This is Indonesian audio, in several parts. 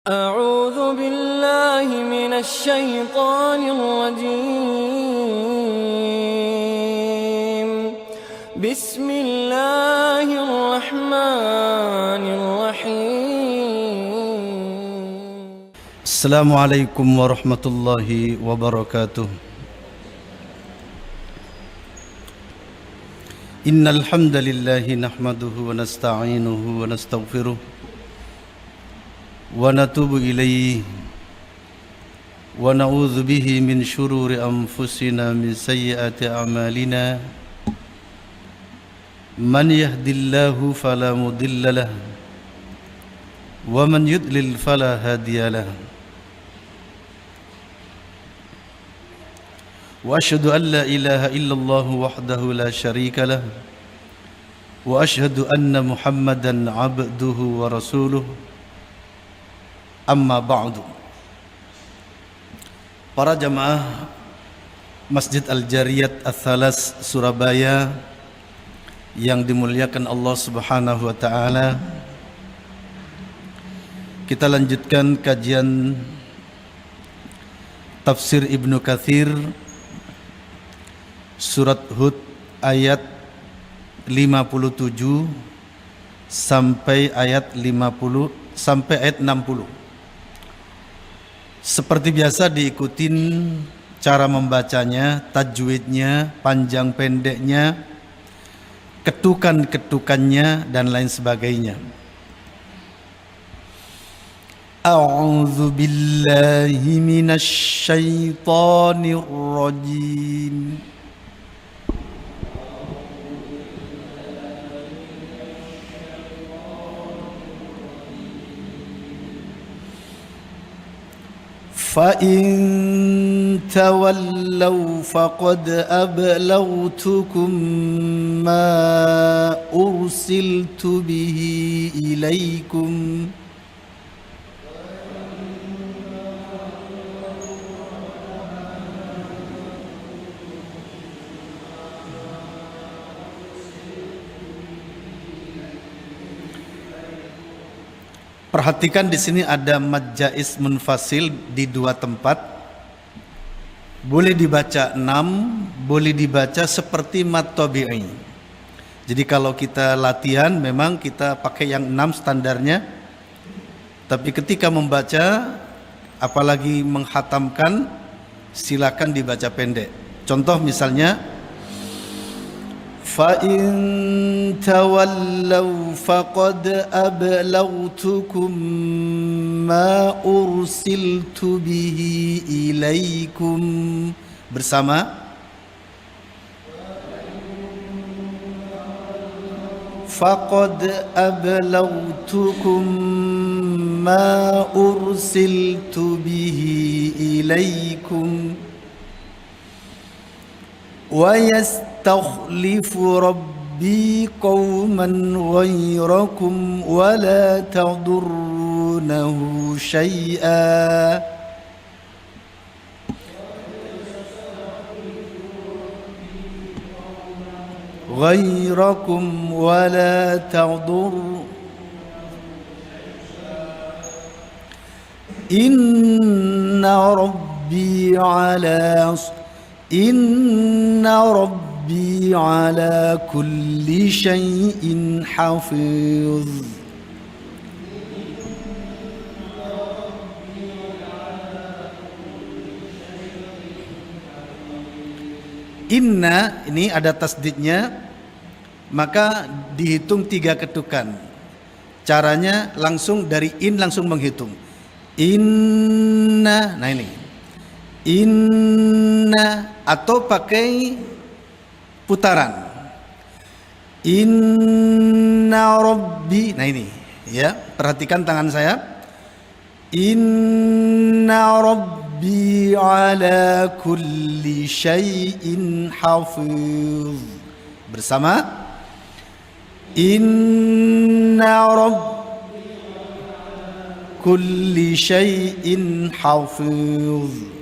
أعوذ بالله من الشيطان الرجيم بسم الله الرحمن الرحيم السلام عليكم ورحمة الله وبركاته. إن الحمد لله نحمده ونستعينه ونستغفره ونتوب إليه ونعوذ به من شرور أنفسنا من سيئات أعمالنا من يهد الله فلا مضل له ومن يضلل فلا هادي له وأشهد أن لا إله إلا الله وحده لا شريك له وأشهد أن محمدا عبده ورسوله. Amma ba'du. Para jamaah Masjid Al-Jariyat Ats-Tsalas Surabaya yang dimuliakan Allah Subhanahu wa taala, kita lanjutkan kajian tafsir Ibnu Katsir surat Hud ayat 57 sampai ayat 60. Seperti biasa diikutin cara membacanya, tajwidnya, panjang pendeknya, ketukan-ketukannya dan lain sebagainya. A'udzu billahi minasy syaithanir rajim. فَإِن تَوَلَّوْا فَقَدْ أَبْلَغْتُكُم مَّا أُرْسِلْتُ بِهِ إِلَيْكُمْ Perhatikan di sini ada mad jaiz munfasil di dua tempat. Boleh dibaca 6, boleh dibaca seperti mad tabi'i. Jadi kalau kita latihan memang kita pakai yang 6 standarnya. Tapi ketika membaca apalagi menghatamkan silakan dibaca pendek. Contoh misalnya فَإِن تَوَلَّوْا فَقَدْ أَبْلَغْتُكُم مَّا أُرْسِلْتُ بِهِ إِلَيْكُمْ. Bersama. فَقَدْ أَبْلَغْتُكُم مَّا أُرْسِلْتُ بِهِ إِلَيْكُمْ وَيَسْتَخْلِفُ رَبِّي قَوْمًا غَيْرَكُمْ وَلَا تَضُرُّونَهُ شَيْئًا إِنَّ رَبِّي عَلَى كُلِّ شَيْءٍ حَفِيظٌ. Inna ini ada tasdidnya, maka dihitung 3 ketukan. Caranya langsung dari in langsung menghitung. Inna, nah ini. Inna atau pakai putaran. Inna Rabbi. Nah ini ya, perhatikan tangan saya. Inna Rabbi ala kulli syai'in hafiz. Bersama. Inna Rabbi kulli syai'in hafiz.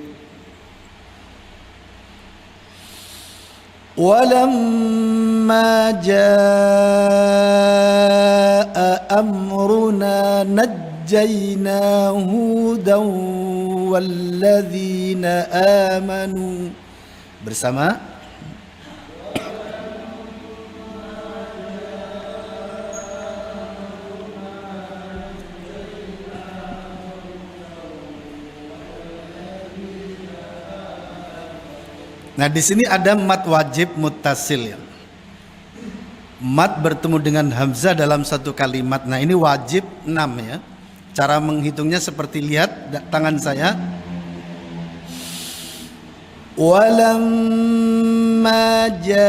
ولما جاء أمرنا نجينا نجيناه هودا والذين آمنوا. Bersama. Nah, di sini ada mad wajib muttasil ya. Mad bertemu dengan hamzah dalam satu kalimat. Nah, ini wajib 6 ya. Cara menghitungnya seperti lihat tangan saya. Walamma jaa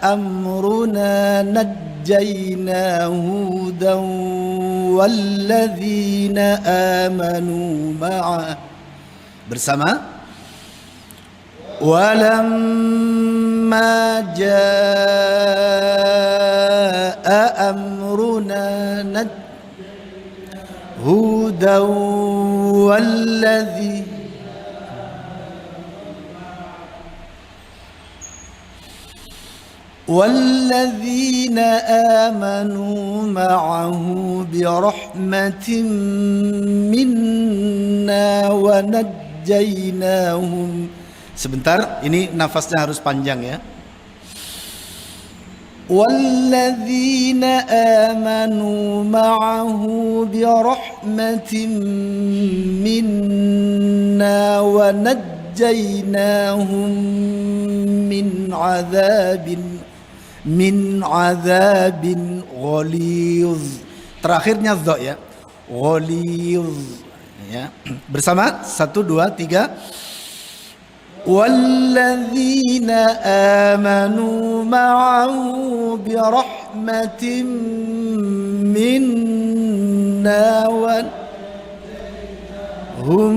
amruna najjayna hudan walladzina amanu ma'ah. Bersama. Walamma jaa amruna hudan والذين آمنوا معه برحمة منا ونجيناهم. Sebentar, ini nafasnya harus panjang ya. والذين آمنوا معه برحمة منا ونجيناهم min azabin ghalidz. Terakhirnya dha ya. Ghalidz ya. Bersama 1 2 3. Walladzina amanu ma'ahu birahmatin minna wa hum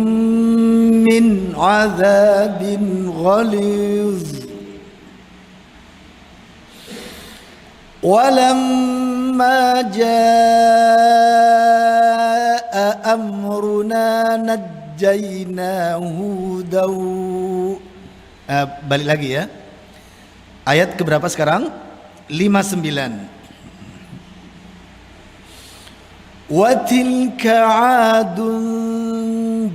min azabin ghalidz. Walamma jaa amruna najjayna hudaw. Balik lagi ya. Ayat keberapa sekarang? 59. Wa tilka 'adun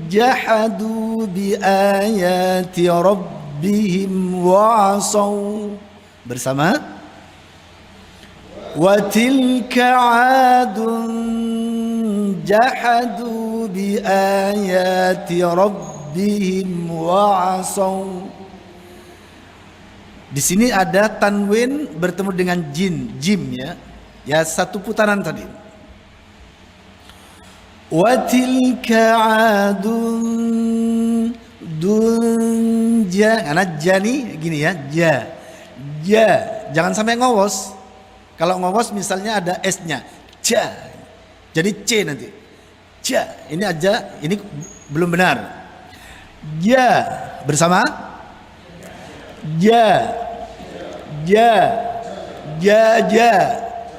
jahadu bi ayati rabbihim wa 'asaw. Bersama. وَتِلْكَ عَادٌ جَحَدُوا بِآيَاتِ رَبِّهِمْ وَعَصَوْا. Di sini ada tanwin bertemu dengan jim ya. Ya, satu putaran tadi. وَتِلْكَ عَادٌ karena jani gini ya, ja. Jangan sampai ngowos. Kalau ngowos misalnya ada S-nya, ja, jadi C nanti. Ja, ini aja, ini belum benar. Ja, bersama. Ja, jajan,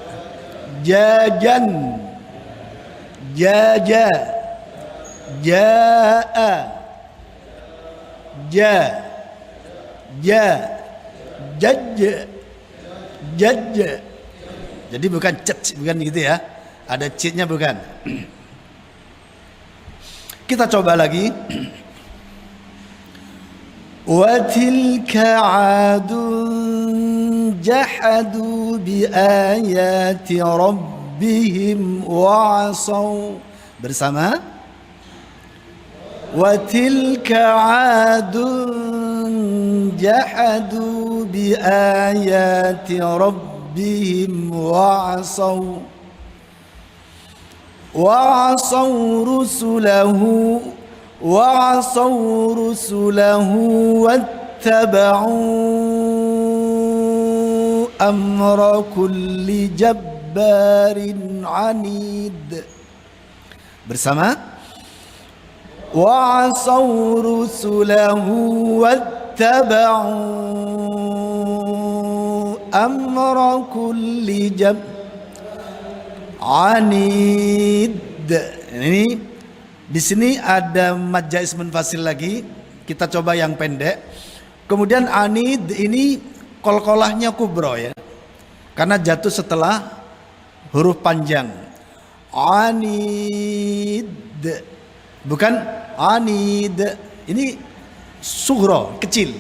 jaja, jaa, jaj. Jadi bukan cet, bukan gitu ya. Ada citnya bukan. Kita coba lagi. Wa tilka 'adun jahadu bi ayati rabbihim wa 'asaw. Bersama. Wa tilka 'adun jahadu bi ayati rabbihim وعصوا رسله واتبعوا أمر كل جبار عنيد. Bersama. وعصوا رسله واتبعوا amra kulli jab anid. Ini di sini ada mad jaiz munfasil lagi. Kita coba yang pendek. Kemudian anid ini qalqalahnya kubro ya. Karena jatuh setelah huruf panjang. Anid, bukan anid. Ini sughra, kecil.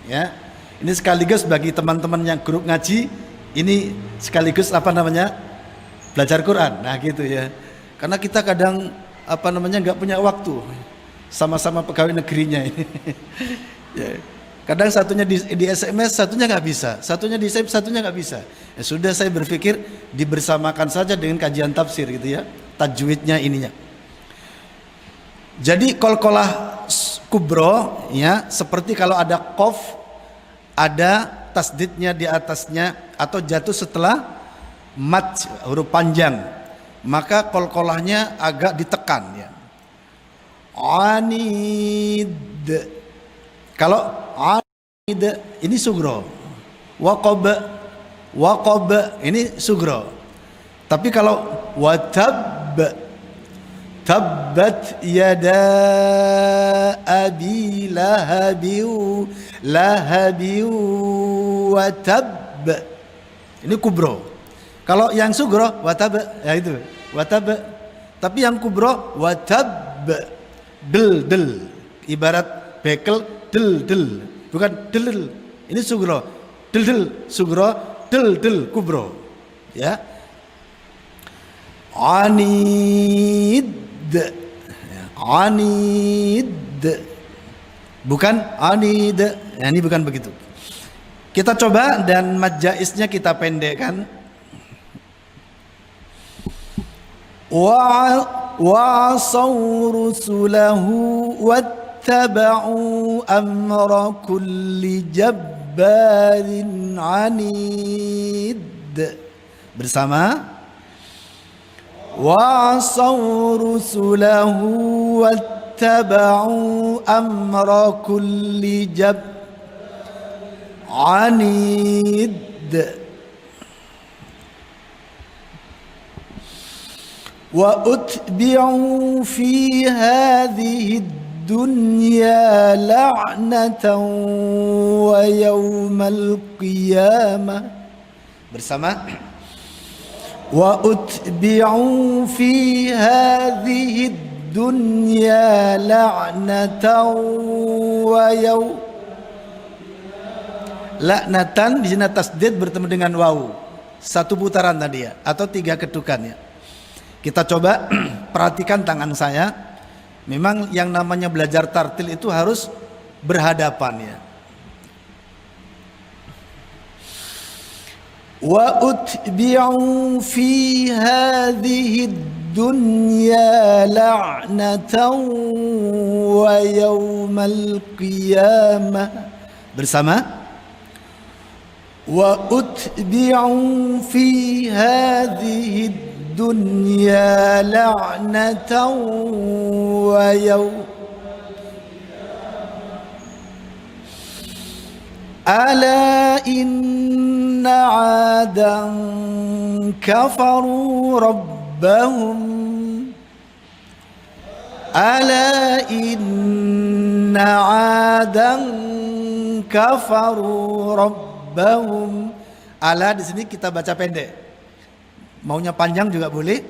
Ya, ini sekaligus bagi teman-teman yang grup ngaji, ini sekaligus apa namanya, belajar Quran. Nah gitu ya. Karena kita kadang apa namanya nggak punya waktu, sama-sama pegawai negerinya ini. Ya. Kadang satunya di SMS, satunya nggak bisa, satunya di SMS, satunya nggak bisa. Ya sudah, saya berpikir dibersamakan saja dengan kajian tafsir gitu ya, tajwidnya ininya. Jadi qalqalah kubro ya, seperti kalau ada qaf, ada tasdidnya di atasnya atau jatuh setelah mat, huruf panjang, maka qalqalahnya agak ditekan ya. Anid. Kalau anid ini sugro, waqab ini sugro. Tapi kalau watab, tabbat yada abi lahabiu watab, ini kubro. Kalau yang sugro watab, ya itu watab. Tapi yang kubro watab, del, ibarat bekel. Del, bukan del, ini sugro, del, sugro, del, kubro, ya. Anid, bukan anid, ya, ini bukan begitu. Kita coba dan mad jaiznya kita pendekkan. Wa'asaw rusulahu اتبعوا أمر كل جبار عنيد. Bersama. وعصوا رسله واتبعوا أمر كل جبار عنيد. وأتبعوا في هذه الدنيا لعنة ويوم القيامة. Bersama. وأتبعوا في هذه الدنيا لعنة ويوم. Laknatan di sini tasdid bertemu dengan waw. Satu putaran tadi ya, atau 3 ketukan ya. Kita coba perhatikan tangan saya. Memang yang namanya belajar tartil itu harus berhadapan ya. Wa utbi'u fi hadhihi dunya la'natan wa yawmal qiyamah. Bersama. Wa utbi'u fi hadhihi dunya la'natan wa yawm. Ala inna 'adan kafaru rabbahum. Ala inna 'adan kafaru rabbahum. Ala di sini kita baca pendek. Maunya panjang juga boleh.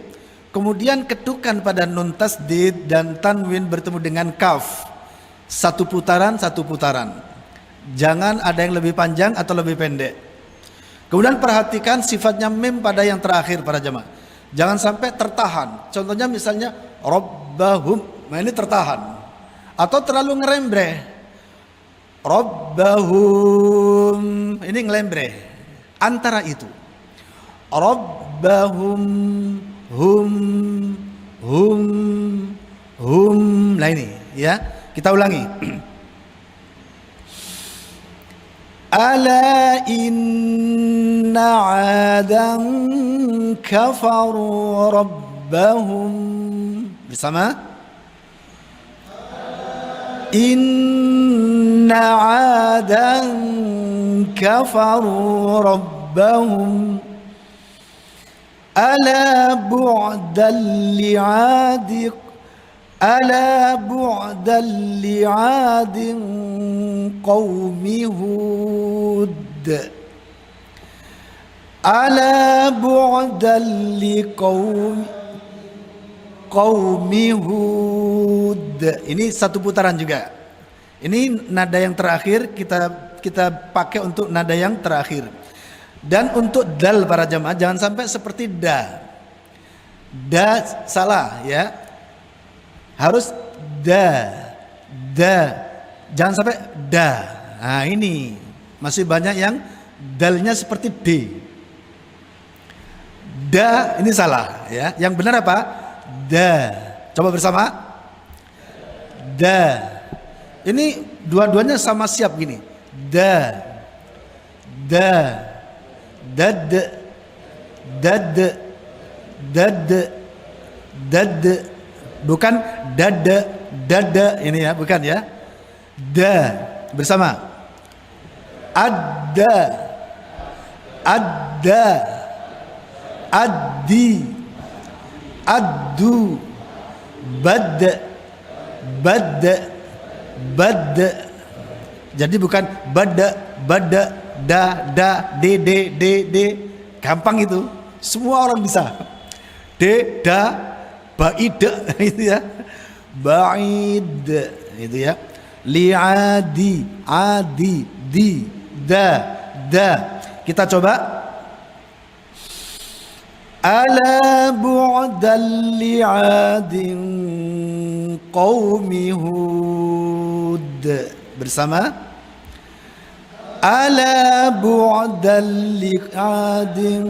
Kemudian ketukan pada nun tasdid dan tanwin bertemu dengan kaf. Satu putaran, satu putaran. Jangan ada yang lebih panjang atau lebih pendek. Kemudian perhatikan sifatnya mim pada yang terakhir para jemaah. Jangan sampai tertahan. Contohnya misalnya Rabbahum, nah ini tertahan. Atau terlalu ngerembreh. Rabbahum, ini ngelembreh. Antara itu. Rabbahum, hum. Nah ini ya, kita ulangi. Ala inna 'adan kafaru rabbahum. Bersama. Inna 'adan kafaru rabbahum. Ala bu'dan li'adiq. Ala bu'dan li'adin qawmi Hud. Ala bu'dan qaumi Hud. Ini satu putaran juga. Ini nada yang terakhir kita pakai untuk nada yang terakhir. Dan untuk dal para jamaah jangan sampai seperti da. Da salah ya. Harus da. Jangan sampai da. Nah, ini masih banyak yang dalnya seperti d. Da ini salah ya. Yang benar apa? Da. Coba bersama. Da. Ini dua-duanya sama siap gini. Da. Dad. Bukan dada ini ya, bukan ya. Da. Bersama. Adda. Addi. Addu. Bad. Jadi bukan bada, da, de. Gampang itu. Semua orang bisa. De, da, baida itu ya. Baid itu ya. Li'adi, adi, di, da. Kita coba. Ala bu'dan li'adin qaumi Hud. Bersama. Ala bu'dan li'adin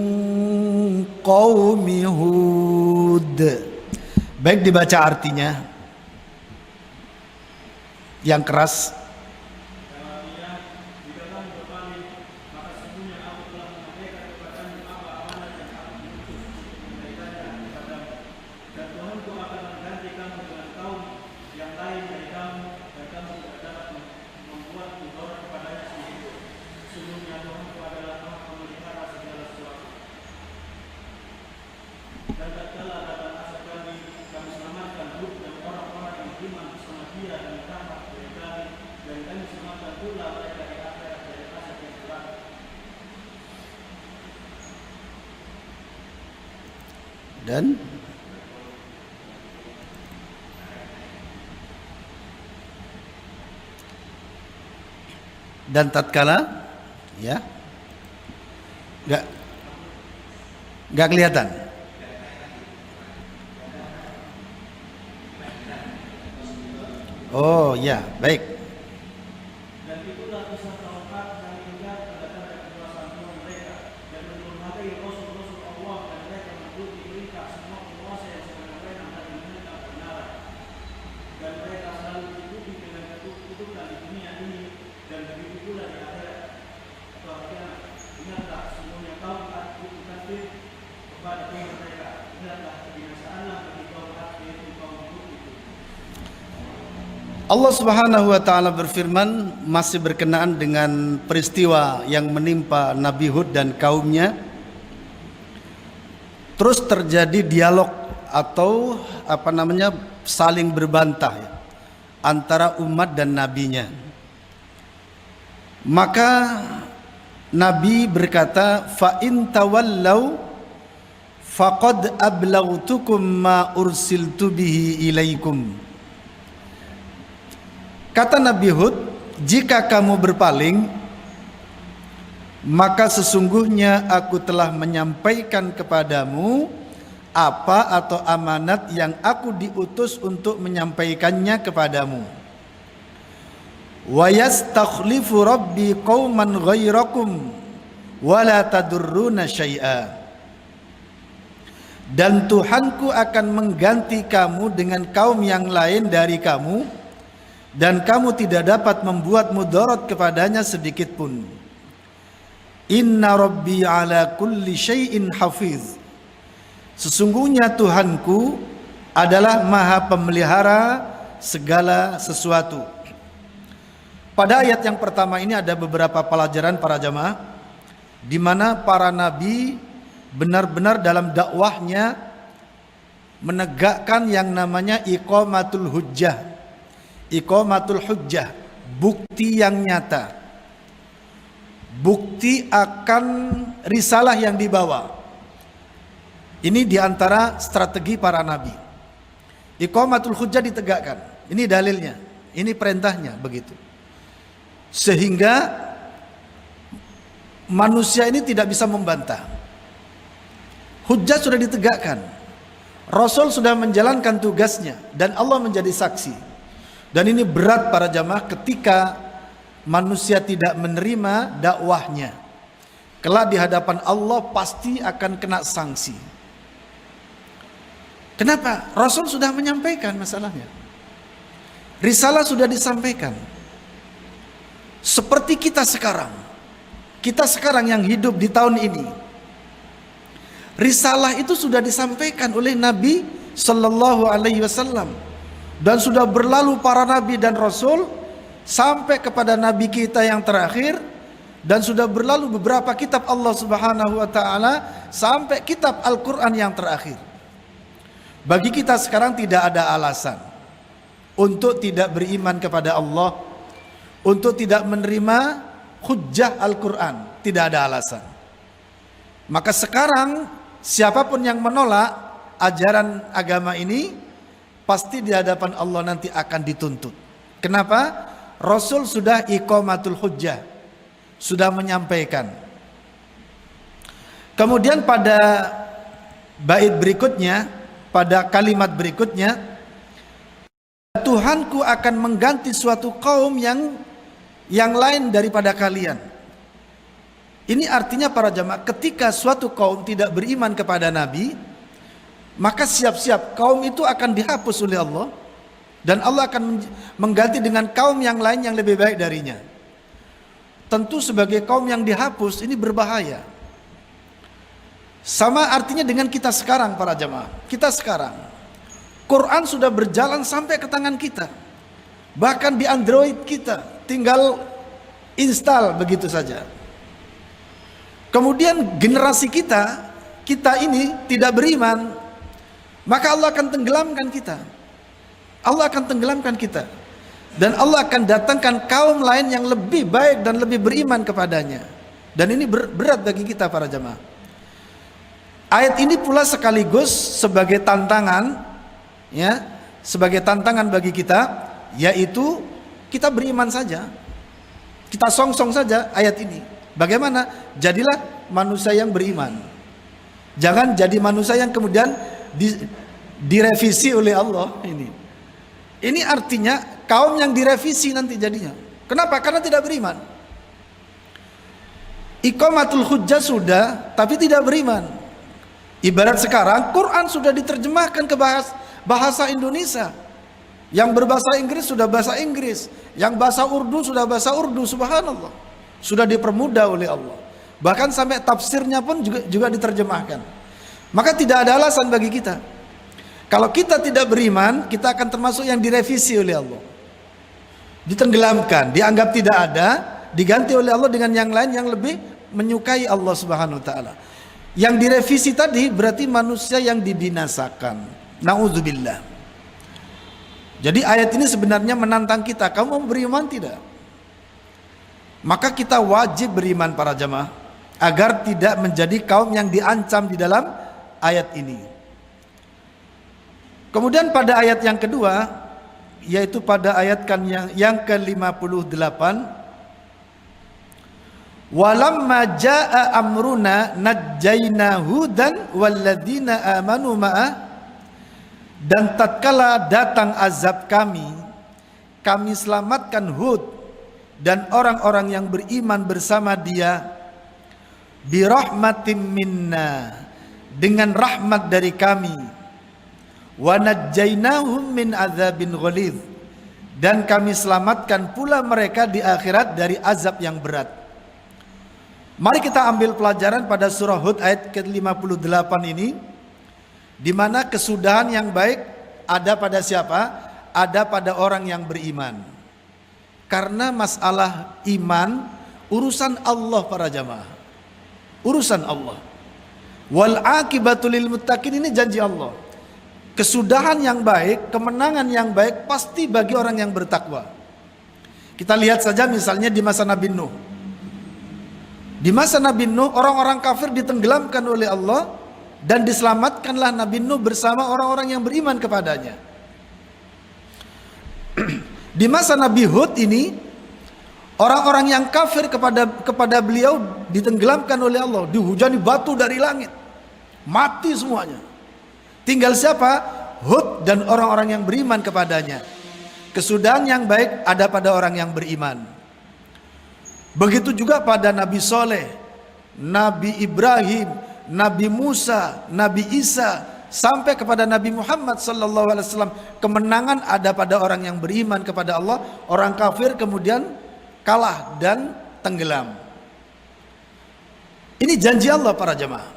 qaumi Hud. Baik, dibaca artinya yang keras. Dan tatkala ya nggak kelihatan. Oh ya, baik. Allah Subhanahu wa taala berfirman masih berkenaan dengan peristiwa yang menimpa Nabi Hud dan kaumnya. Terus terjadi dialog atau saling berbantah ya, antara umat dan nabinya. Maka Nabi berkata, fa in tawallau faqad ablaghtukum ma ursiltu bihi ilaikum. Kata Nabi Hud, jika kamu berpaling, maka sesungguhnya aku telah menyampaikan kepadamu apa atau amanat yang aku diutus untuk menyampaikannya kepadamu. Wa yastakhlifu rabbi qauman ghairakum wa la tadurruna syai'a. Dan Tuhanku akan mengganti kamu dengan kaum yang lain dari kamu, dan kamu tidak dapat membuat mudarat kepadanya sedikit pun. Inna rabbi ala kulli syai'in hafiz. Sesungguhnya Tuhanku adalah maha pemelihara segala sesuatu. Pada ayat yang pertama ini ada beberapa pelajaran para jamaah, di mana para nabi benar-benar dalam dakwahnya menegakkan yang namanya iqamatul hujjah. Iqamatul hujjah, bukti yang nyata. bukti akan risalah yang dibawa. Ini diantara strategi para nabi. Iqamatul hujjah ditegakkan. Ini dalilnya, ini perintahnya begitu. Sehingga manusia ini tidak bisa membantah. Hujjah sudah ditegakkan. Rasul sudah menjalankan tugasnya dan Allah menjadi saksi. Dan ini berat para jamaah ketika manusia tidak menerima dakwahnya. Kelak di hadapan Allah pasti akan kena sanksi. Kenapa? Rasul sudah menyampaikan masalahnya. Risalah sudah disampaikan. Seperti kita sekarang. Kita sekarang yang hidup di tahun ini. Risalah itu sudah disampaikan oleh Nabi Sallallahu Alaihi Wasallam. Dan sudah berlalu para Nabi dan Rasul sampai kepada Nabi kita yang terakhir. Dan sudah berlalu beberapa kitab Allah Subhanahu Wa Taala sampai kitab Al-Quran yang terakhir. Bagi kita sekarang tidak ada alasan untuk tidak beriman kepada Allah, untuk tidak menerima hujjah Al-Quran. Tidak ada alasan. Maka sekarang siapapun yang menolak ajaran agama ini pasti di hadapan Allah nanti akan dituntut. Kenapa? Rasul sudah iqamatul hujjah, sudah menyampaikan. Kemudian pada bait berikutnya, pada kalimat berikutnya, Tuhanku akan mengganti suatu kaum yang lain daripada kalian. Ini artinya para jamaah, ketika suatu kaum tidak beriman kepada Nabi, maka siap-siap kaum itu akan dihapus oleh Allah. Dan Allah akan mengganti dengan kaum yang lain yang lebih baik darinya. Tentu sebagai kaum yang dihapus ini berbahaya. Sama artinya dengan kita sekarang para jamaah. Kita sekarang Quran sudah berjalan sampai ke tangan kita. Bahkan di Android kita tinggal install begitu saja. Kemudian generasi kita ini tidak beriman, maka Allah akan tenggelamkan kita. Allah akan tenggelamkan kita. Dan Allah akan datangkan kaum lain yang lebih baik dan lebih beriman kepadanya. Dan ini berat bagi kita para jamaah. Ayat ini pula sekaligus sebagai tantangan, ya, sebagai tantangan bagi kita, yaitu kita beriman saja, kita song-song saja ayat ini. Bagaimana? Jadilah manusia yang beriman. Jangan jadi manusia yang kemudian direvisi oleh Allah ini. Ini artinya kaum yang direvisi nanti jadinya. Kenapa? Karena tidak beriman. Iqamatul hujjah sudah, tapi tidak beriman. Ibarat sekarang Quran sudah diterjemahkan ke bahasa Indonesia. Yang berbahasa Inggris sudah bahasa Inggris, yang bahasa Urdu sudah bahasa Urdu, subhanallah. Sudah dipermudah oleh Allah. Bahkan sampai tafsirnya pun juga diterjemahkan. Maka tidak ada alasan bagi kita. Kalau kita tidak beriman, kita akan termasuk yang direvisi oleh Allah. Ditenggelamkan, dianggap tidak ada, diganti oleh Allah dengan yang lain yang lebih menyukai Allah Subhanahu wa taala. Yang direvisi tadi berarti manusia yang dibinasakan. Nauzubillah. Jadi ayat ini sebenarnya menantang kita. Kamu mau beriman tidak? Maka kita wajib beriman para jamaah, agar tidak menjadi kaum yang diancam di dalam ayat ini. Kemudian pada ayat yang kedua, yaitu pada ayat yang ke-58, walamma jaa amruna najjayna hudan walladzina amanu ma'ah, dan tatkala datang azab kami selamatkan Hud dan orang-orang yang beriman bersama dia, birahmatim minna, dengan rahmat dari kami, wa najjaynahum min adzabin ghalidh, dan kami selamatkan pula mereka di akhirat dari azab yang berat. Mari kita ambil pelajaran pada surah Hud ayat ke-58 ini, di mana kesudahan yang baik ada pada siapa? Ada pada orang yang beriman. Karena masalah iman urusan Allah para jamaah. Urusan Allah. Wal aqibatu lil muttaqin, ini janji Allah. Kesudahan yang baik, kemenangan yang baik pasti bagi orang yang bertakwa. Kita lihat saja misalnya di masa Nabi Nuh. Di masa Nabi Nuh, orang-orang kafir ditenggelamkan oleh Allah dan diselamatkanlah Nabi Nuh bersama orang-orang yang beriman kepadanya. Di masa Nabi Hud ini, orang-orang yang kafir kepada beliau ditenggelamkan oleh Allah, dihujani batu dari langit, mati semuanya. Tinggal siapa? Hud dan orang-orang yang beriman kepadanya. Kesudahan yang baik ada pada orang yang beriman. Begitu juga pada Nabi Soleh, Nabi Ibrahim, Nabi Musa, Nabi Isa, sampai kepada Nabi Muhammad sallallahu alaihi wasallam. Kemenangan ada pada orang yang beriman kepada Allah. Orang kafir kemudian kalah dan tenggelam. Ini janji Allah para jemaah.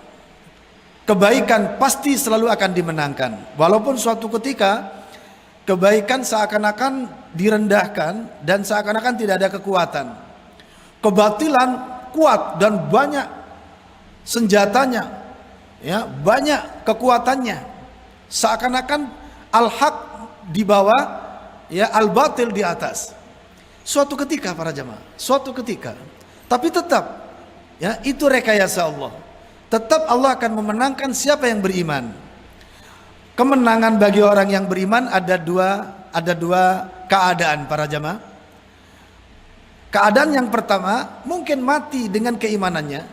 Kebaikan pasti selalu akan dimenangkan. Walaupun suatu ketika kebaikan seakan-akan direndahkan dan seakan-akan tidak ada kekuatan. Kebatilan kuat dan banyak senjatanya, ya, banyak kekuatannya. Seakan-akan al-haq di bawah, ya, al-batil di atas. Suatu ketika para jemaah, suatu ketika. Tapi tetap, ya, itu rekayasa Allah. Tetap Allah akan memenangkan siapa yang beriman. Kemenangan bagi orang yang beriman ada dua keadaan para jemaah. Keadaan yang pertama, mungkin mati dengan keimanannya,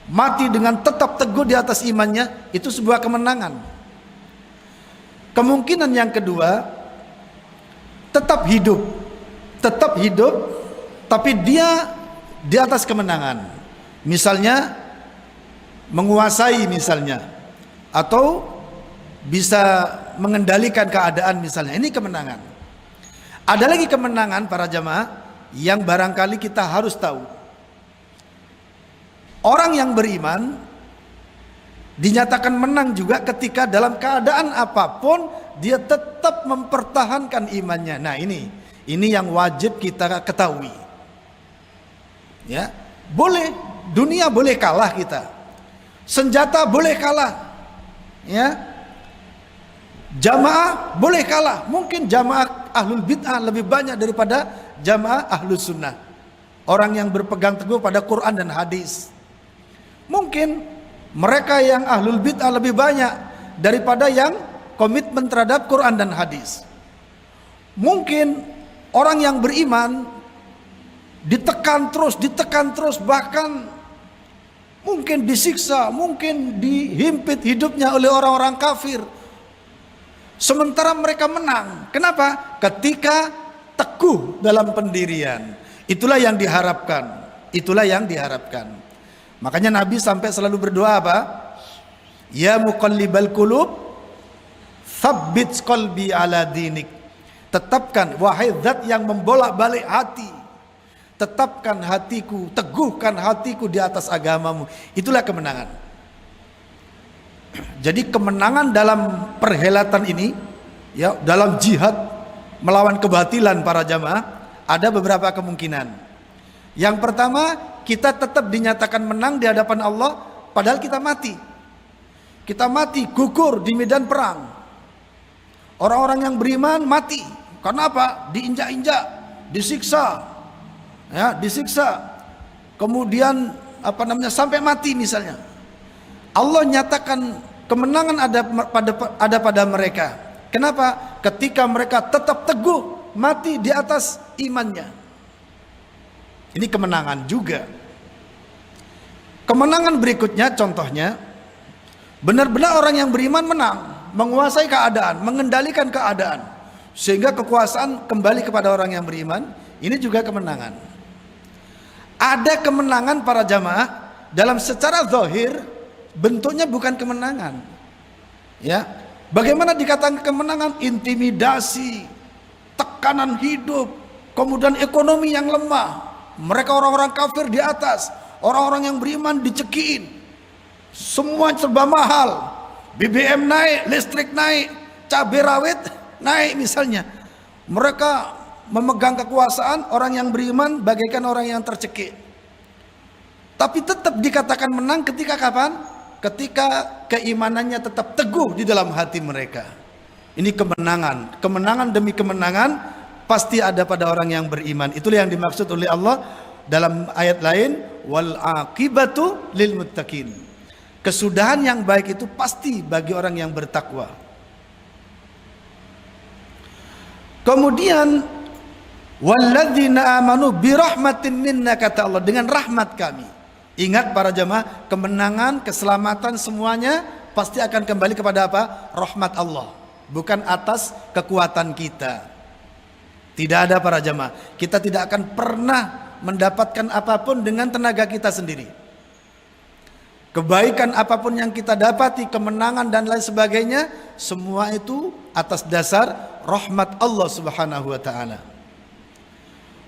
mati dengan tetap teguh di atas imannya, itu sebuah kemenangan. Kemungkinan yang kedua, tetap hidup, tapi dia di atas kemenangan. Misalnya menguasai misalnya, atau bisa mengendalikan keadaan misalnya. Ini kemenangan. Ada lagi kemenangan para jamaah yang barangkali kita harus tahu. Orang yang beriman dinyatakan menang juga ketika dalam keadaan apapun dia tetap mempertahankan imannya. Nah, ini yang wajib kita ketahui. Ya, boleh dunia boleh kalah kita. Senjata boleh kalah. Ya. Jamaah boleh kalah. Mungkin jamaah ahlul bid'ah lebih banyak daripada jamaah ahlus sunnah. Orang yang berpegang teguh pada Quran dan hadis. Mungkin mereka yang ahlul bid'ah lebih banyak daripada yang komitmen terhadap Quran dan hadis. Mungkin orang yang beriman ditekan terus, bahkan mungkin disiksa, mungkin dihimpit hidupnya oleh orang-orang kafir. Sementara mereka menang. Kenapa? Ketika teguh dalam pendirian. Itulah yang diharapkan. Itulah yang diharapkan. Makanya Nabi sampai selalu berdoa apa? Ya muqallibal qulub, tsabbit qalbi ala dinik. Tetapkan, wahai zat yang membolak-balik hati, tetapkan hatiku, teguhkan hatiku di atas agamamu. Itulah kemenangan. Jadi kemenangan dalam perhelatan ini, ya, dalam jihad melawan kebatilan para jamaah, ada beberapa kemungkinan. Yang pertama, kita tetap dinyatakan menang di hadapan Allah padahal kita mati. Kita mati gugur di medan perang. Orang-orang yang beriman mati. Karena apa? Diinjak-injak, disiksa. Ya, disiksa. Kemudian sampai mati misalnya. Allah nyatakan kemenangan ada pada mereka. Kenapa? Ketika mereka tetap teguh mati di atas imannya. Ini kemenangan juga. Kemenangan berikutnya contohnya, benar-benar orang yang beriman menang, menguasai keadaan, mengendalikan keadaan, sehingga kekuasaan kembali kepada orang yang beriman. Ini juga kemenangan. Ada kemenangan para jamaah dalam secara zahir, bentuknya bukan kemenangan. Ya, bagaimana dikatakan kemenangan? Intimidasi, tekanan hidup, kemudian ekonomi yang lemah. Mereka orang-orang kafir di atas, orang-orang yang beriman dicekiin. Semua serba mahal. BBM naik, listrik naik, cabai rawit naik misalnya. Mereka memegang kekuasaan, orang yang beriman bagaikan orang yang tercekik. Tapi tetap dikatakan menang ketika kapan? Ketika keimanannya tetap teguh di dalam hati mereka. Ini kemenangan. Kemenangan demi kemenangan pasti ada pada orang yang beriman. Itulah yang dimaksud oleh Allah dalam ayat lain, wal aqibatu lil muttaqin. Kesudahan yang baik itu pasti bagi orang yang bertakwa. Kemudian walladzina amanu birahmatin minna, kata Allah, dengan rahmat kami. Ingat para jemaah, kemenangan, keselamatan semuanya pasti akan kembali kepada apa? Rahmat Allah, bukan atas kekuatan kita. Tidak ada para jemaah, kita tidak akan pernah mendapatkan apapun dengan tenaga kita sendiri. Kebaikan apapun yang kita dapati, kemenangan dan lain sebagainya, semua itu atas dasar rahmat Allah Subhanahu wa taala.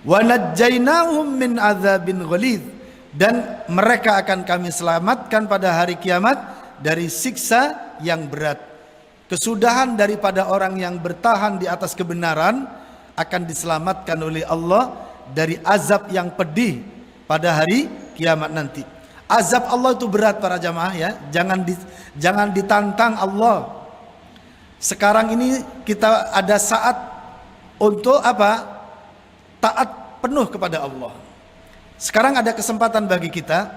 Wa najjaynahum min adzabin ghalidz, dan mereka akan kami selamatkan pada hari kiamat dari siksa yang berat. Kesudahan daripada orang yang bertahan di atas kebenaran akan diselamatkan oleh Allah dari azab yang pedih pada hari kiamat nanti. Azab Allah itu berat para jamaah ya. Jangan ditantang Allah. Sekarang ini kita ada saat untuk apa? Taat penuh kepada Allah. Sekarang ada kesempatan bagi kita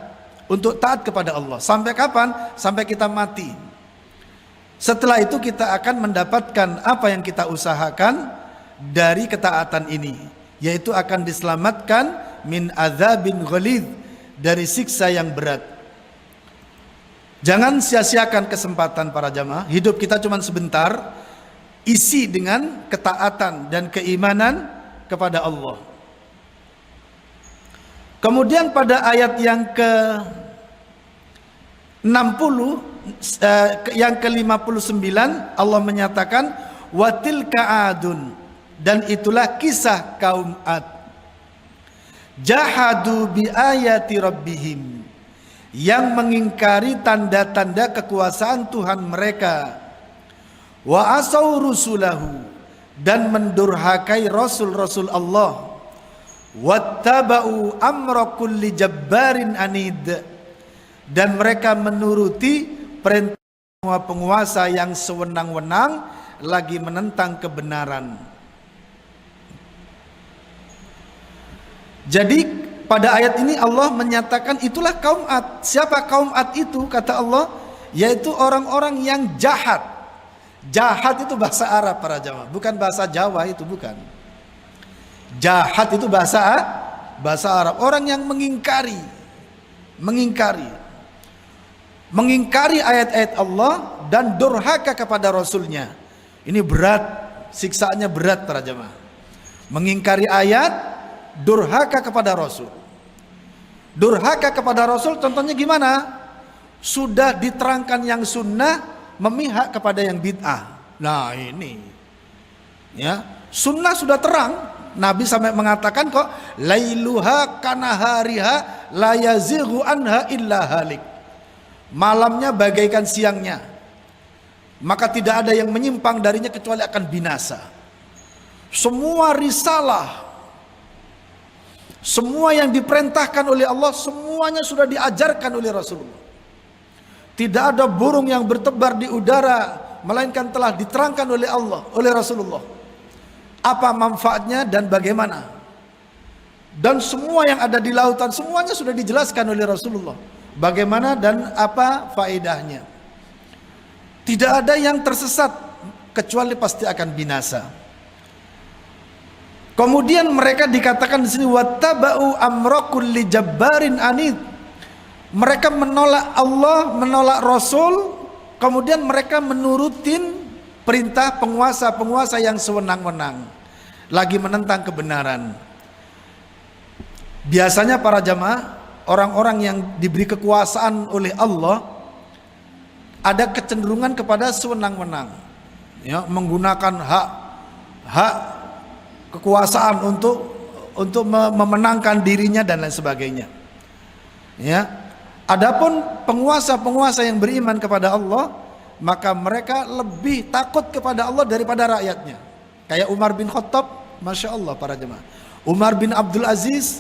untuk taat kepada Allah. Sampai kapan? Sampai kita mati. Setelah itu kita akan mendapatkan apa yang kita usahakan dari ketaatan ini, yaitu akan diselamatkan min adzabin ghalidz, dari siksa yang berat. Jangan sia-siakan kesempatan para jamaah. Hidup kita cuma sebentar, isi dengan ketaatan dan keimanan kepada Allah. Kemudian pada ayat yang ke-60 yang ke-59 Allah menyatakan watilka adun, dan itulah kisah kaum Ad. Jahadu bi ayati rabbihim, yang mengingkari tanda-tanda kekuasaan Tuhan mereka. Wa asau rusulahu, dan mendurhakai rasul-rasul Allah. Wattaba'u amra kulli jabbarin anid, dan mereka menuruti perintah semua penguasa yang sewenang-wenang lagi menentang kebenaran. Jadi pada ayat ini Allah menyatakan itulah kaum Ad. Siapa kaum Ad itu? Kata Allah, yaitu orang-orang yang jahat. Jahat itu bahasa Arab para jamaah, bukan bahasa Jawa, itu bukan. Jahat itu bahasa Arab. Orang yang mengingkari ayat-ayat Allah dan durhaka kepada Rasulnya. Ini berat, siksaannya berat para jamaah. Mengingkari ayat, durhaka kepada Rasul. Durhaka kepada Rasul contohnya gimana? Sudah diterangkan yang sunnah, memihak kepada yang bid'ah. Nah ini ya, sunnah sudah terang. Nabi sampai mengatakan kok, lailuha kanahariha la yazighu anha illa halik. Malamnya bagaikan siangnya, maka tidak ada yang menyimpang darinya kecuali akan binasa. Semua risalah, semua yang diperintahkan oleh Allah, semuanya sudah diajarkan oleh Rasulullah. Tidak ada burung yang bertebar di udara, melainkan telah diterangkan oleh Allah, oleh Rasulullah. Apa manfaatnya dan bagaimana. Dan semua yang ada di lautan, semuanya sudah dijelaskan oleh Rasulullah. Bagaimana dan apa faedahnya. Tidak ada yang tersesat, kecuali pasti akan binasa. Kemudian mereka dikatakan di sini wattaba'u amra kulli jabbarin anid. Mereka menolak Allah, menolak Rasul, kemudian mereka menurutin perintah penguasa-penguasa yang sewenang-wenang, lagi menentang kebenaran. Biasanya para jamaah, orang-orang yang diberi kekuasaan oleh Allah ada kecenderungan kepada sewenang-wenang, ya, menggunakan hak kekuasaan untuk memenangkan dirinya dan lain sebagainya. Ya. Adapun penguasa-penguasa yang beriman kepada Allah, maka mereka lebih takut kepada Allah daripada rakyatnya. Kayak Umar bin Khattab, Masya Allah para jemaah. Umar bin Abdul Aziz,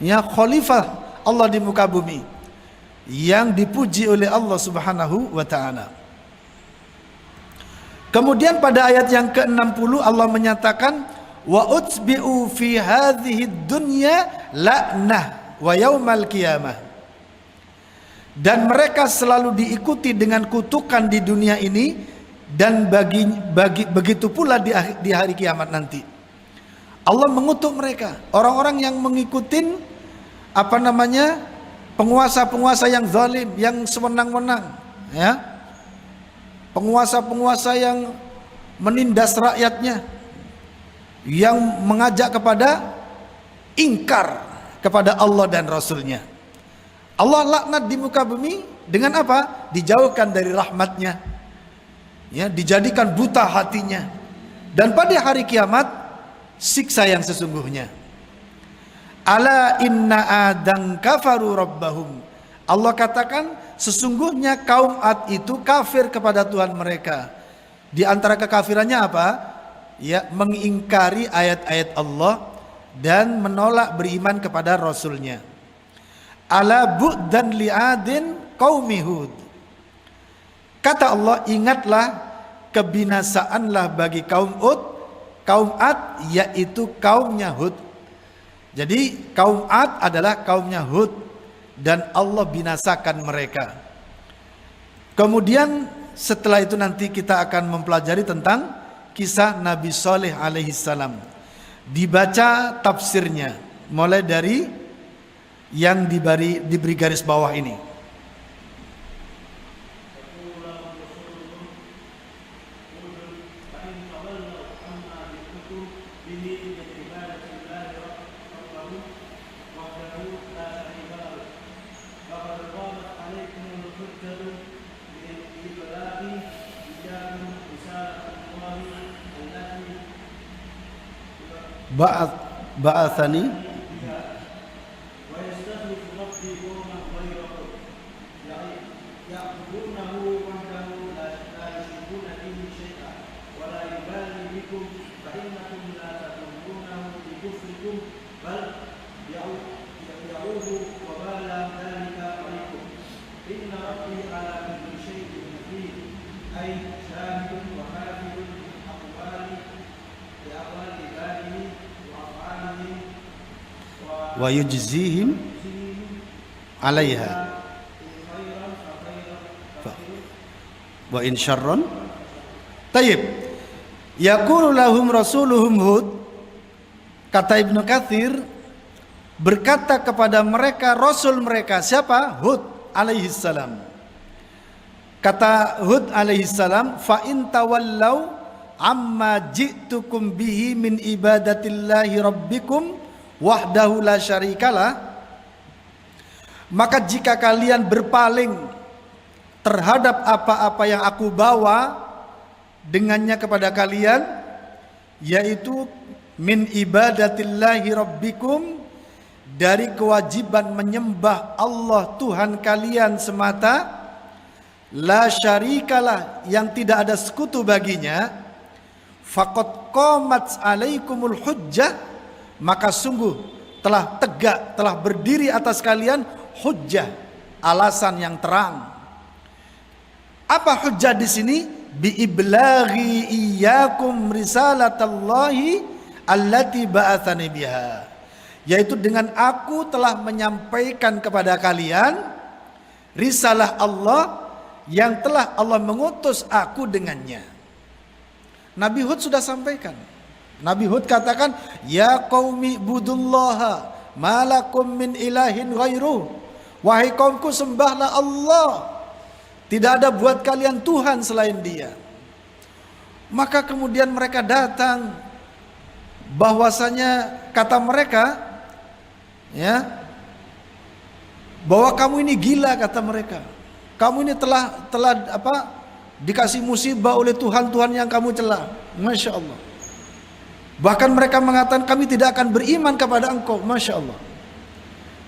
ya, khalifah Allah di muka bumi, yang dipuji oleh Allah Subhanahu wa ta'ala. Kemudian pada ayat yang ke-60 Allah menyatakan wa utbi'u fi hadhihi dunya la'nah. wa yaumal qiyamah. Dan mereka selalu diikuti dengan kutukan di dunia ini, dan begitu pula di hari kiamat nanti. Allah mengutuk mereka, orang-orang yang mengikutin penguasa-penguasa yang zalim, yang sewenang-wenang, ya, penguasa-penguasa yang menindas rakyatnya, yang mengajak kepada ingkar kepada Allah dan Rasulnya. Allah laknat di muka bumi dengan apa? Dijauhkan dari rahmatnya, ya, dijadikan buta hatinya, dan pada hari kiamat siksa yang sesungguhnya. Ala inna adan kafaru rabbahum. Allah katakan sesungguhnya kaum Ad itu kafir kepada Tuhan mereka. Di antara kekafirannya apa? Ya, mengingkari ayat-ayat Allah dan menolak beriman kepada Rasulnya. Ala bu'dan li'adin qaumi Hud. Kata Allah, ingatlah kebinasaanlah bagi kaum Ad, yaitu kaumnya Hud. Jadi kaum Ad adalah kaumnya Hud, dan Allah binasakan mereka. Kemudian setelah itu nanti kita akan mempelajari tentang kisah Nabi Saleh alaihissalam. Dibaca tafsirnya mulai dari yang diberi garis bawah ini. Ba'athani wa yujzihim alaiha wa in syarran. Tayyib. Yaqulu lahum rasuluhum Hud. Kata Ibnu Katsir, berkata kepada mereka rasul mereka. Siapa? Hud alaihissalam. Kata Hud alaihissalam, fa in tawallau amma ji'tukum bihi min ibadatillahi rabbikum wahdahu la syarikalah, maka jika kalian berpaling terhadap apa-apa yang aku bawa dengannya kepada kalian, yaitu min ibadatillahi rabbikum, dari kewajiban menyembah Allah Tuhan kalian semata, la syarikalah, yang tidak ada sekutu baginya, faqad qamat alaikumul hujjah, maka sungguh telah tegak, telah berdiri atas kalian hujjah, alasan yang terang. Apa hujjah di sini? Bi iblaghi iyyakum risalatallahi allati ba'atsani biha, yaitu dengan aku telah menyampaikan kepada kalian risalah Allah yang telah Allah mengutus aku dengannya. Nabi Hud sudah sampaikan. Nabi Hud katakan, ya qaumi budullaha malakum min ilahin ghairuh. Wahai kaumku, sembahlah Allah, tidak ada buat kalian Tuhan selain Dia. Maka kemudian mereka datang, bahwasanya kata mereka, ya, bahwa kamu ini gila, kata mereka. Kamu ini telah dikasih musibah oleh Tuhan yang kamu celah. Masya Allah. Bahkan mereka mengatakan kami tidak akan beriman kepada engkau. Masya Allah.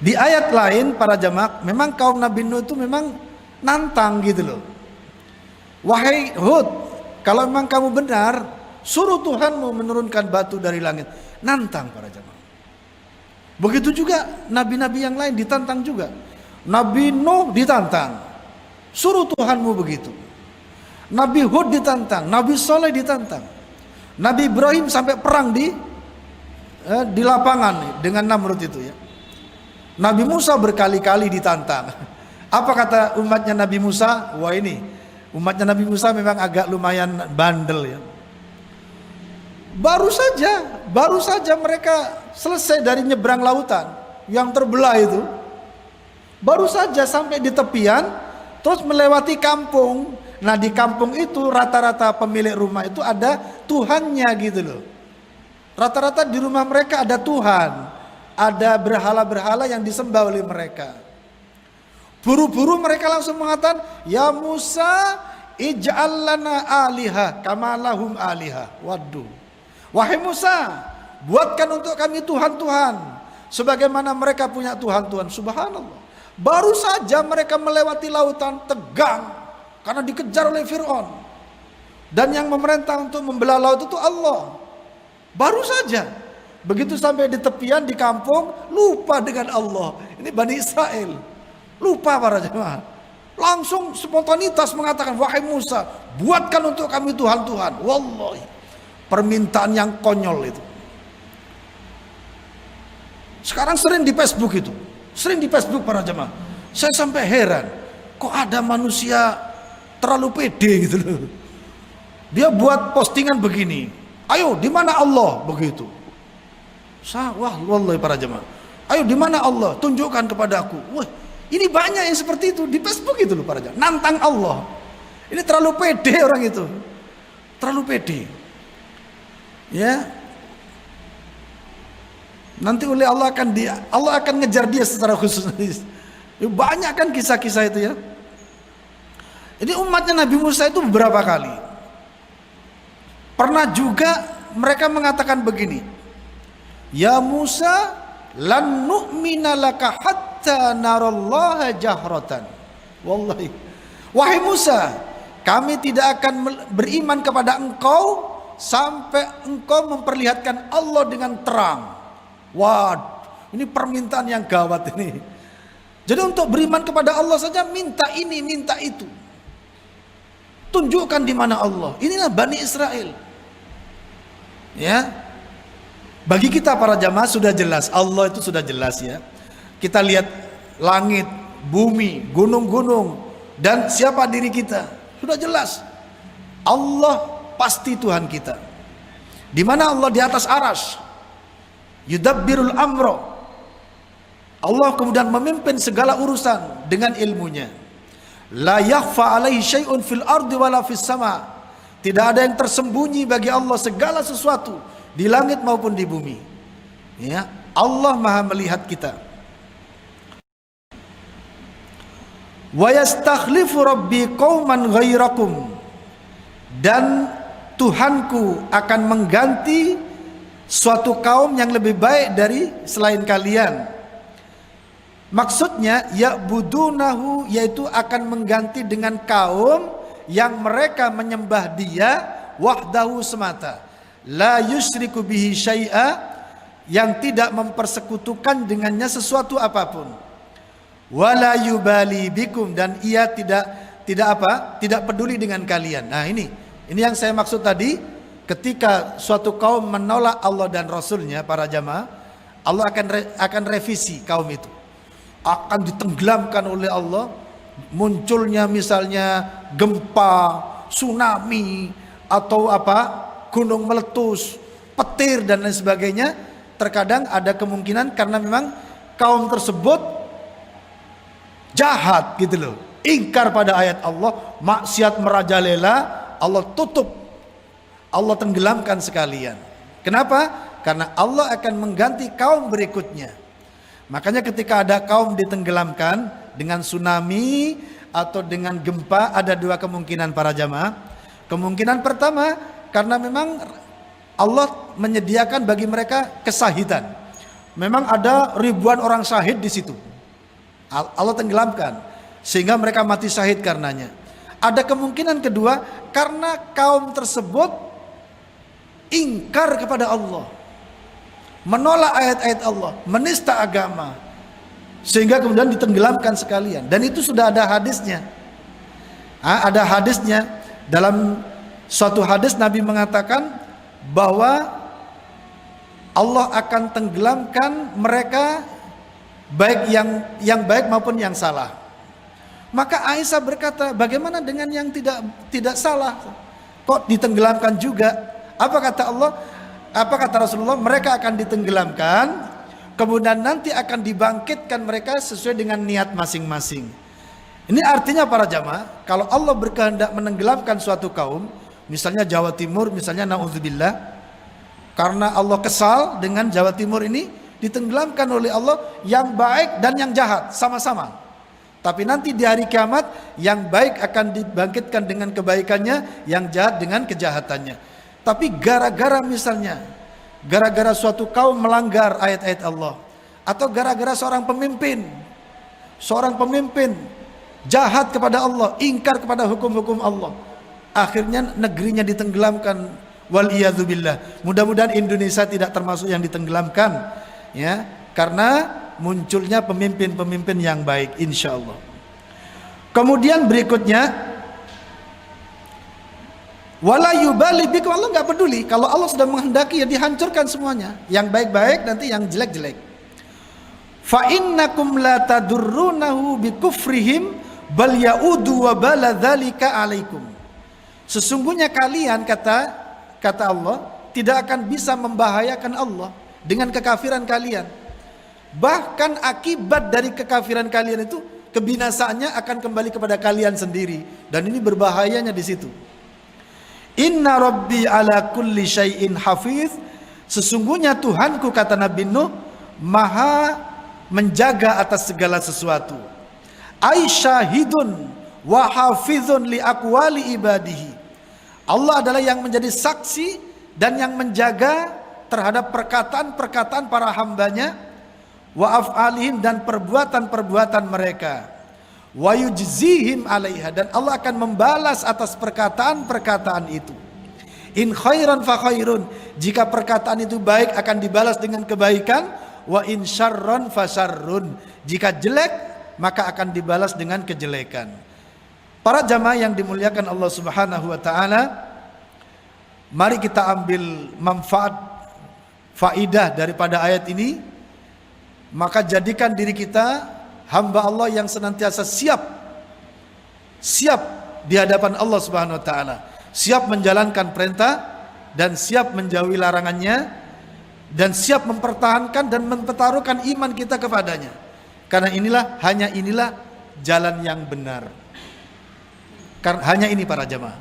Di ayat lain para jamaah, memang kaum Nabi Nuh itu memang nantang gitu loh. Wahai Hud, kalau memang kamu benar, suruh Tuhanmu menurunkan batu dari langit. Nantang para jamaah. Begitu juga nabi-nabi yang lain ditantang juga. Nabi Nuh ditantang, suruh Tuhanmu begitu. Nabi Hud ditantang, Nabi Saleh ditantang. Nabi Ibrahim sampai perang di lapangan dengan Namrud itu, ya. Nabi Musa berkali-kali ditantang. Apa kata umatnya Nabi Musa? Wah, ini umatnya Nabi Musa memang agak lumayan bandel ya. Baru saja mereka selesai dari nyebrang lautan yang terbelah itu. Baru saja sampai di tepian, terus melewati kampung. Nah, di kampung itu rata-rata pemilik rumah itu ada Tuhannya gitu loh. Rata-rata di rumah mereka ada Tuhan, ada berhala-berhala yang disembah oleh mereka. Buru-buru mereka langsung mengatakan, "Ya Musa, ij'al lana aliha kama lahum aliha." Waduh. Wahai Musa, buatkan untuk kami Tuhan-Tuhan sebagaimana mereka punya Tuhan-Tuhan. Subhanallah. Baru saja mereka melewati lautan tegang karena dikejar oleh Fir'aun. Dan yang memerintah untuk membelah laut itu Allah. Baru saja. Begitu sampai di tepian di kampung, lupa dengan Allah. Ini Bani Israel. Lupa para jemaah. Langsung spontanitas mengatakan, "Wahai Musa, buatkan untuk kami Tuhan-Tuhan." Wallahi, permintaan yang konyol itu. Sekarang sering di Facebook itu. Sering di Facebook para jemaah. Saya sampai heran, kok ada manusia terlalu pede gitu loh. Dia buat postingan begini, "Ayo, di mana Allah?" begitu. Wah, wallahi para jemaah. "Ayo, di mana Allah? Tunjukkan kepadaku." Wah, ini banyak yang seperti itu di Facebook itu loh para jemaah. Nantang Allah. Ini terlalu pede orang itu. Terlalu pede. Ya. Nanti oleh Allah akan ngejar dia secara khusus. Banyak kan kisah-kisah itu ya. Jadi umatnya Nabi Musa itu beberapa kali. Pernah juga mereka mengatakan begini, "Ya Musa, lan nu'mina laka hatta narallaha jahratan." Wallahi. Wahai Musa, kami tidak akan beriman kepada engkau sampai engkau memperlihatkan Allah dengan terang. Wah, ini permintaan yang gawat ini. Jadi untuk beriman kepada Allah saja minta ini, minta itu. Tunjukkan di mana Allah. Inilah Bani Israel. Ya. Bagi kita para jamaah sudah jelas, Allah itu sudah jelas ya. Kita lihat langit, bumi, gunung-gunung, dan siapa diri kita. Sudah jelas. Allah pasti Tuhan kita. Di mana Allah di atas arsy. Yudabbirul amro. Allah kemudian memimpin segala urusan dengan ilmunya. La yakhfa alaihi syai'un fil ardi wala fis sama. Tidak ada yang tersembunyi bagi Allah segala sesuatu di langit maupun di bumi. Ya, Allah Maha melihat kita. Wa yastakhlifu rabbi qauman ghairakum. Dan Tuhanku akan mengganti suatu kaum yang lebih baik dari selain kalian. Maksudnya ya'budunahu, yaitu akan mengganti dengan kaum yang mereka menyembah dia wahdahu semata, la yusyriku bihi syai'a, yang tidak mempersekutukan dengannya sesuatu apapun, wala yubali bikum, dan ia tidak peduli dengan kalian. Nah, ini yang saya maksud tadi. Ketika suatu kaum menolak Allah dan Rasulnya, para jamaah, Allah akan revisi kaum itu. Akan ditenggelamkan oleh Allah. Munculnya misalnya gempa, tsunami, atau gunung meletus, petir dan lain sebagainya. Terkadang ada kemungkinan karena memang kaum tersebut jahat gitu loh. Ingkar pada ayat Allah, maksiat merajalela, Allah tutup. Allah tenggelamkan sekalian. Kenapa? Karena Allah akan mengganti kaum berikutnya. Makanya ketika ada kaum ditenggelamkan dengan tsunami atau dengan gempa, ada dua kemungkinan para jamaah. Kemungkinan pertama, karena memang Allah menyediakan bagi mereka kesahidan. Memang ada ribuan orang syahid di situ. Allah tenggelamkan sehingga mereka mati syahid karenanya. Ada kemungkinan kedua, karena kaum tersebut ingkar kepada Allah, menolak ayat-ayat Allah, menista agama, sehingga kemudian ditenggelamkan sekalian. Dan itu sudah ada hadisnya. Ada hadisnya. Dalam suatu hadis Nabi mengatakan bahwa Allah akan tenggelamkan mereka baik yang baik maupun yang salah. Maka Aisyah berkata, bagaimana dengan yang tidak salah? Kok ditenggelamkan juga? Apa kata Allah? Apa kata Rasulullah? Mereka akan ditenggelamkan, kemudian nanti akan dibangkitkan mereka sesuai dengan niat masing-masing. Ini artinya para jamaah, kalau Allah berkehendak menenggelamkan suatu kaum, misalnya Jawa Timur, misalnya na'udzubillah, karena Allah kesal dengan Jawa Timur ini, ditenggelamkan oleh Allah yang baik dan yang jahat sama-sama. Tapi nanti di hari kiamat, yang baik akan dibangkitkan dengan kebaikannya, yang jahat dengan kejahatannya. Tapi gara-gara misalnya, gara-gara suatu kaum melanggar ayat-ayat Allah, atau gara-gara seorang pemimpin jahat kepada Allah, ingkar kepada hukum-hukum Allah, akhirnya negerinya ditenggelamkan. Waliyadzubillah. Mudah-mudahan Indonesia tidak termasuk yang ditenggelamkan, ya, karena munculnya pemimpin-pemimpin yang baik, insya Allah. Kemudian berikutnya, wala yubali bikum, Allah nggak peduli. Kalau Allah sudah menghendaki, ya dihancurkan semuanya. Yang baik-baik, nanti yang jelek-jelek. Fa innakum la tadurrunahu bikufrihim bal yaudu wa bala dzalika alaikum. Sesungguhnya kalian, kata Allah, tidak akan bisa membahayakan Allah dengan kekafiran kalian. Bahkan akibat dari kekafiran kalian itu, kebinasaannya akan kembali kepada kalian sendiri. Dan ini berbahayanya di situ. Inna rabbi ala kulli syai'in hafiz. Sesungguhnya Tuhanku, kata Nabi Nuh, maha menjaga atas segala sesuatu. Aisyahidun wa hafizun li aqwali ibadihi. Allah adalah yang menjadi saksi dan yang menjaga terhadap perkataan-perkataan para hambanya, wa af'alihim, dan perbuatan-perbuatan mereka, wa yujzihim alaiha, dan Allah akan membalas atas perkataan-perkataan itu. In khairan fa khairun, jika perkataan itu baik akan dibalas dengan kebaikan, wa in syarran fa syarrun, jika jelek maka akan dibalas dengan kejelekan. Para jamaah yang dimuliakan Allah Subhanahu wa taala, mari kita ambil manfaat, faidah daripada ayat ini. Maka jadikan diri kita hamba Allah yang senantiasa siap di hadapan Allah Subhanahu wa taala, siap menjalankan perintah dan siap menjauhi larangannya, dan siap mempertahankan dan mempertaruhkan iman kita kepadanya. Karena hanya inilah jalan yang benar. Karena hanya ini para jamaah,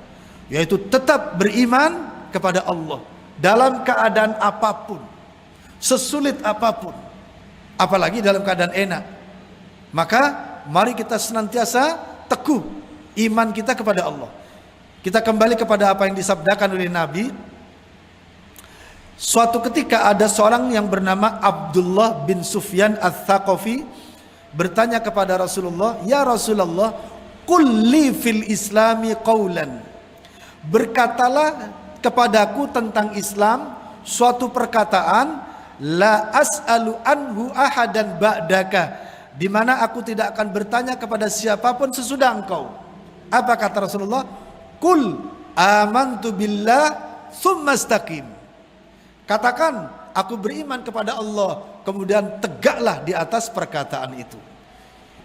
yaitu tetap beriman kepada Allah dalam keadaan apapun, sesulit apapun, apalagi dalam keadaan enak. Maka mari kita senantiasa teguh iman kita kepada Allah. Kita kembali kepada apa yang disabdakan oleh Nabi. Suatu ketika ada seorang yang bernama Abdullah bin Sufyan Ats-Tsaqafi bertanya kepada Rasulullah, "Ya Rasulullah, qul li fil islami qaulan." Berkatalah kepadaku tentang Islam suatu perkataan, la as'alu anhu ahadan ba'daka, di mana aku tidak akan bertanya kepada siapapun sesudah engkau. Apa kata Rasulullah? Qul amantu billah tsumma istaqim. Katakan, aku beriman kepada Allah, kemudian tegaklah di atas perkataan itu.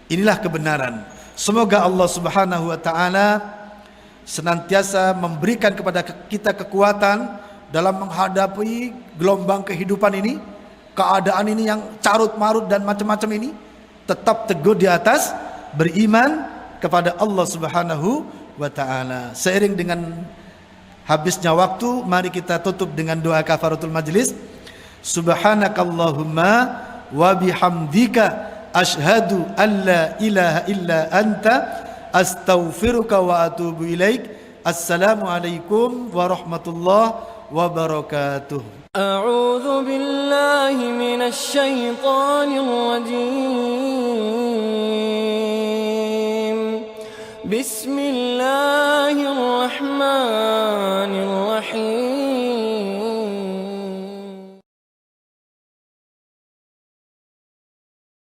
Inilah kebenaran. Semoga Allah Subhanahu wa taala senantiasa memberikan kepada kita kekuatan dalam menghadapi gelombang kehidupan ini, keadaan ini yang carut marut dan macam-macam ini, tetap teguh di atas beriman kepada Allah Subhanahu wa taala. Seiring dengan habisnya waktu, mari kita tutup dengan doa kafaratul majlis. Subhanakallahumma wa bihamdika asyhadu an la ilaha illa anta astaghfiruka wa atubu ilaik. Assalamualaikum warahmatullahi wabarakatuh. A'udzu billahi minasy syaithanir rajim. Bismillah